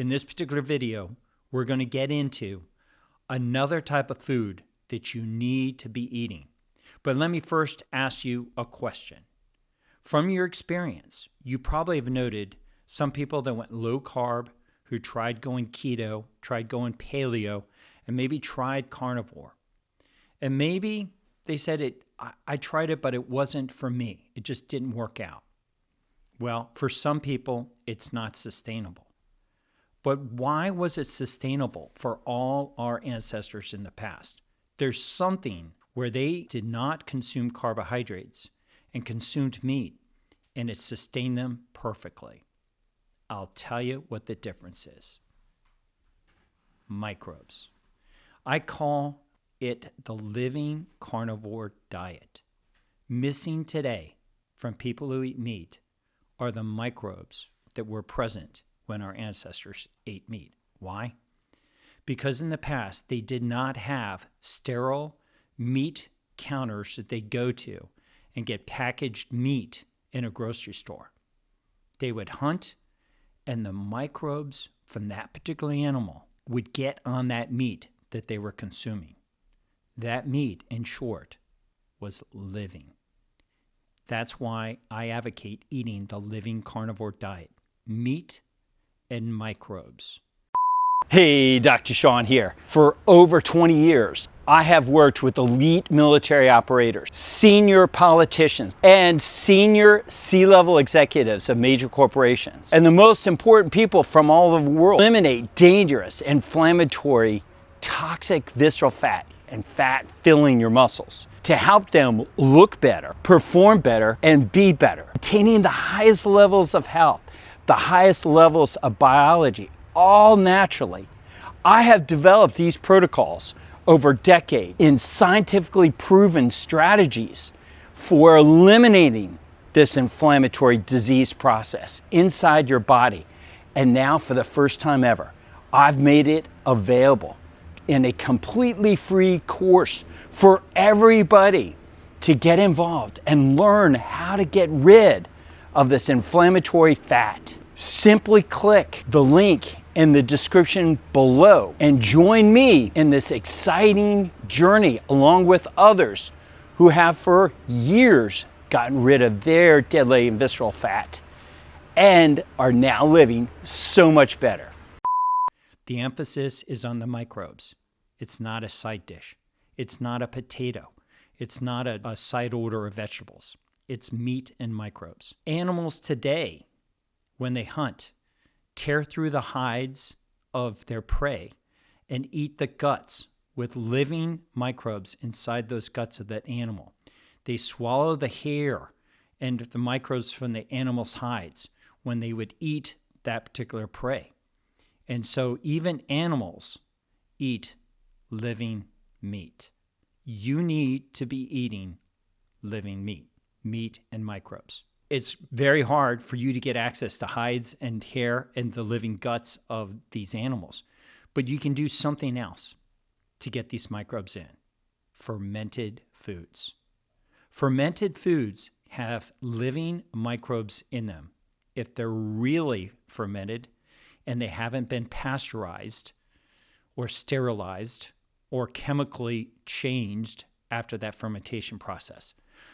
In this particular video, we're going to get into another type of food that you need to be eating. But let me first ask you a question. From your experience, you probably have noted some people that went low carb, who tried going keto, tried going paleo, and maybe tried carnivore. And maybe they said, I tried it, but it wasn't for me. It just didn't work out. Well, for some people, it's not sustainable. But why was it sustainable for all our ancestors in the past? There's something where they did not consume carbohydrates and consumed meat, and it sustained them perfectly. I'll tell you what the difference is. Microbes. I call it the living carnivore diet. Missing today from people who eat meat are the microbes that were present when our ancestors ate meat. Why? Because in the past, they did not have sterile meat counters that they go to and get packaged meat in a grocery store. They would hunt, and the microbes from that particular animal would get on that meat that they were consuming. That meat, in short, was living. That's why I advocate eating the living carnivore diet. Meat and microbes. Hey, Dr. Sean here. For over 20 years, I have worked with elite military operators, senior politicians, and senior C-level executives of major corporations, and the most important people from all over the world. Eliminate dangerous, inflammatory, toxic visceral fat and fat filling your muscles to help them look better, perform better, and be better. Attaining the highest levels of health, the highest levels of biology, all naturally. I have developed these protocols over decades in scientifically proven strategies for eliminating this inflammatory disease process inside your body. And now, for the first time ever, I've made it available in a completely free course for everybody to get involved and learn how to get rid of this inflammatory fat. Simply click the link in the description below and join me in this exciting journey along with others who have for years gotten rid of their deadly and visceral fat and are now living so much better. The emphasis is on the microbes. It's not a side dish. It's not a potato. It's not a side order of vegetables. It's meat and microbes. Animals today, when they hunt, tear through the hides of their prey and eat the guts with living microbes inside those guts of that animal. They swallow the hair and the microbes from the animal's hides when they would eat that particular prey. And so even animals eat living meat. You need to be eating living meat and microbes. It's very hard for you to get access to hides and hair and the living guts of these animals. But you can do something else to get these microbes in. Fermented foods. Fermented foods have living microbes in them. If they're really fermented and they haven't been pasteurized or sterilized or chemically changed after that fermentation process.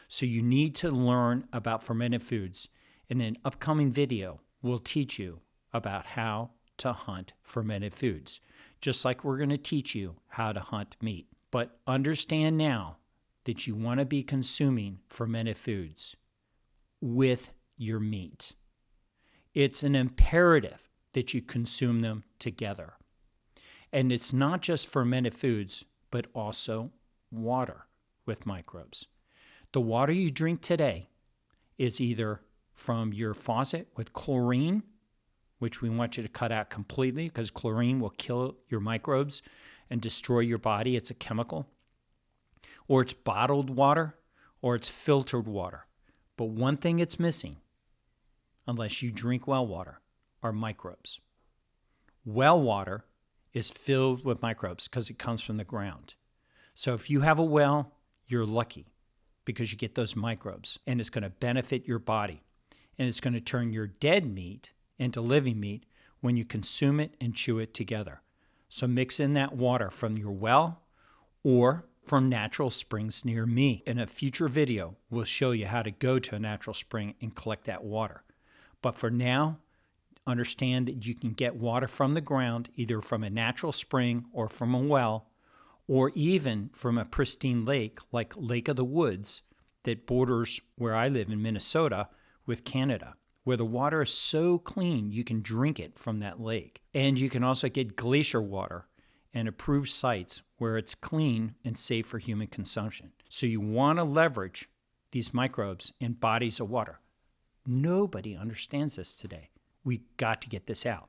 So you need to learn about fermented foods. In an upcoming video, we'll teach you about how to hunt fermented foods, just like we're going to teach you how to hunt meat. But understand now that you want to be consuming fermented foods with your meat. It's an imperative that you consume them together. And it's not just fermented foods, but also water with microbes. The water you drink today is either from your faucet with chlorine, which we want you to cut out completely because chlorine will kill your microbes and destroy your body. It's a chemical. Or it's bottled water, or it's filtered water. But one thing it's missing, unless you drink well water, are microbes. Well water is filled with microbes because it comes from the ground. So if you have a well, you're lucky because you get those microbes, and it's going to benefit your body. And it's going to turn your dead meat into living meat, when you consume it and chew it together. So mix in that water from your well or from natural springs near me. In a future video, we'll show you how to go to a natural spring and collect that water. But for now, understand that you can get water from the ground, either from a natural spring or from a well, or even from a pristine lake like Lake of the Woods that borders where I live in Minnesota with Canada, where the water is so clean you can drink it from that lake. And you can also get glacier water and approved sites where it's clean and safe for human consumption. So you want to leverage these microbes in bodies of water. Nobody understands this today. We got to get this out.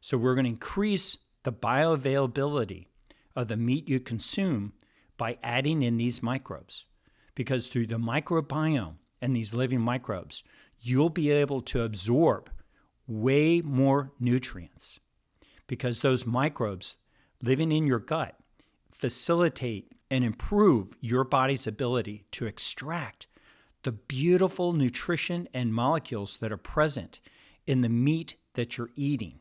So we're going to increase the bioavailability of the meat you consume by adding in these microbes. Because through the microbiome and these living microbes, you'll be able to absorb way more nutrients. Because those microbes living in your gut facilitate and improve your body's ability to extract the beautiful nutrition and molecules that are present in the meat that you're eating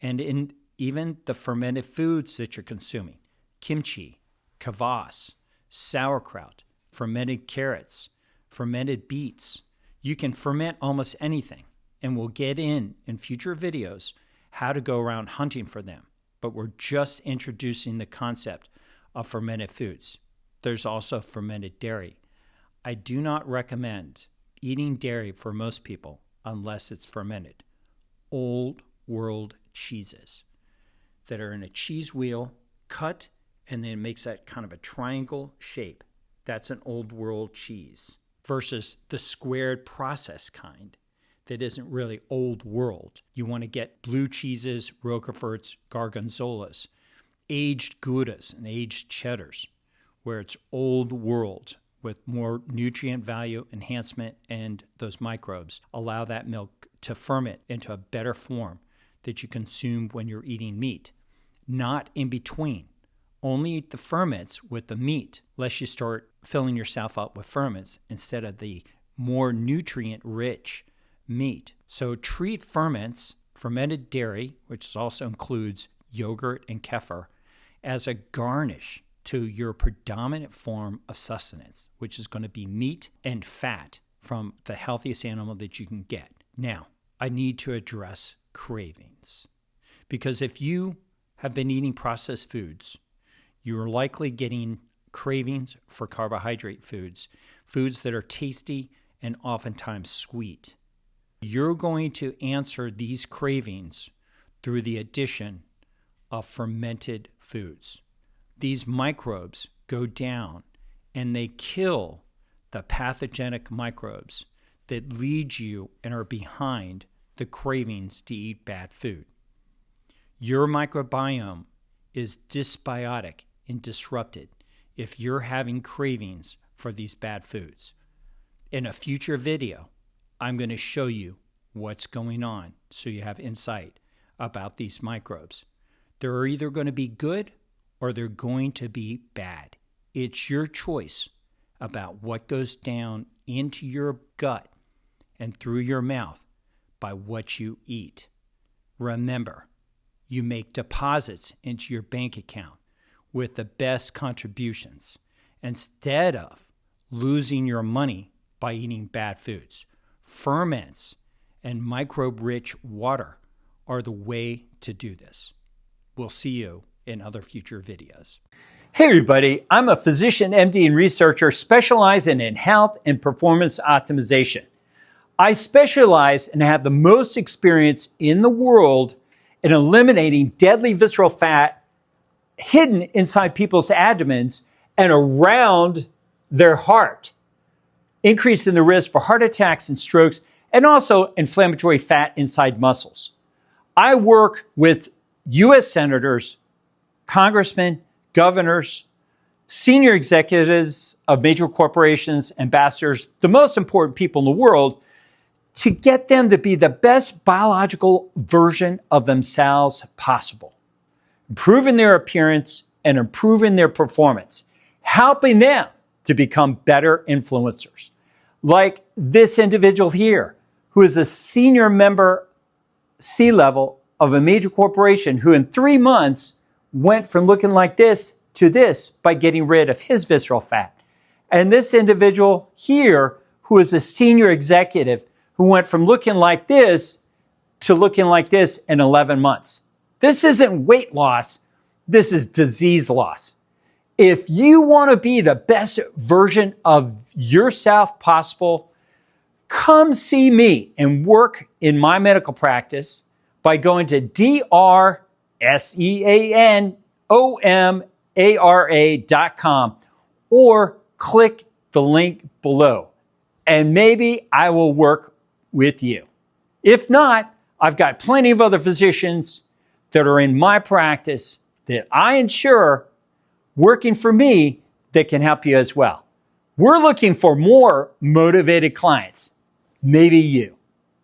and in even the fermented foods that you're consuming. Kimchi, kvass, sauerkraut, fermented carrots, fermented beets. You can ferment almost anything, and we'll get in future videos how to go around hunting for them. But we're just introducing the concept of fermented foods. There's also fermented dairy. I do not recommend eating dairy for most people unless it's fermented. Old world cheeses that are in a cheese wheel, cut, and then it makes that kind of a triangle shape. That's an old world cheese versus the squared processed kind that isn't really old world. You want to get blue cheeses, Roqueforts, Gorgonzolas, aged Goudas and aged cheddars, where it's old world with more nutrient value enhancement, and those microbes allow that milk to ferment into a better form that you consume when you're eating meat. Not in between. Only eat the ferments with the meat, lest you start filling yourself up with ferments instead of the more nutrient-rich meat. So treat ferments, fermented dairy, which also includes yogurt and kefir, as a garnish to your predominant form of sustenance, which is going to be meat and fat from the healthiest animal that you can get. Now, I need to address cravings. Because if you have been eating processed foods, you're likely getting cravings for carbohydrate foods, foods that are tasty and oftentimes sweet. You're going to answer these cravings through the addition of fermented foods. These microbes go down and they kill the pathogenic microbes that lead you and are behind the cravings to eat bad food. Your microbiome is dysbiotic and disrupted if you're having cravings for these bad foods. In a future video, I'm going to show you what's going on so you have insight about these microbes. They're either going to be good or they're going to be bad. It's your choice about what goes down into your gut and through your mouth by what you eat. Remember, you make deposits into your bank account with the best contributions instead of losing your money by eating bad foods. Ferments and microbe-rich water are the way to do this. We'll see you in other future videos. Hey everybody, I'm a physician, MD, and researcher specializing in health and performance optimization. I specialize and have the most experience in the world in eliminating deadly visceral fat hidden inside people's abdomens and around their heart, increasing the risk for heart attacks and strokes, and also inflammatory fat inside muscles. I work with U.S. senators, congressmen, governors, senior executives of major corporations, ambassadors, the most important people in the world, to get them to be the best biological version of themselves possible, improving their appearance and improving their performance, helping them to become better influencers. Like this individual here, who is a senior member, C-level of a major corporation who in 3 months went from looking like this to this by getting rid of his visceral fat. And this individual here, who is a senior executive, who went from looking like this to looking like this in 11 months. This isn't weight loss. This is disease loss. If you want to be the best version of yourself possible, come see me and work in my medical practice by going to drseanomara.com or click the link below, and maybe I will work with you. If not, I've got plenty of other physicians that are in my practice that I insure working for me that can help you as well. We're looking for more motivated clients. Maybe you.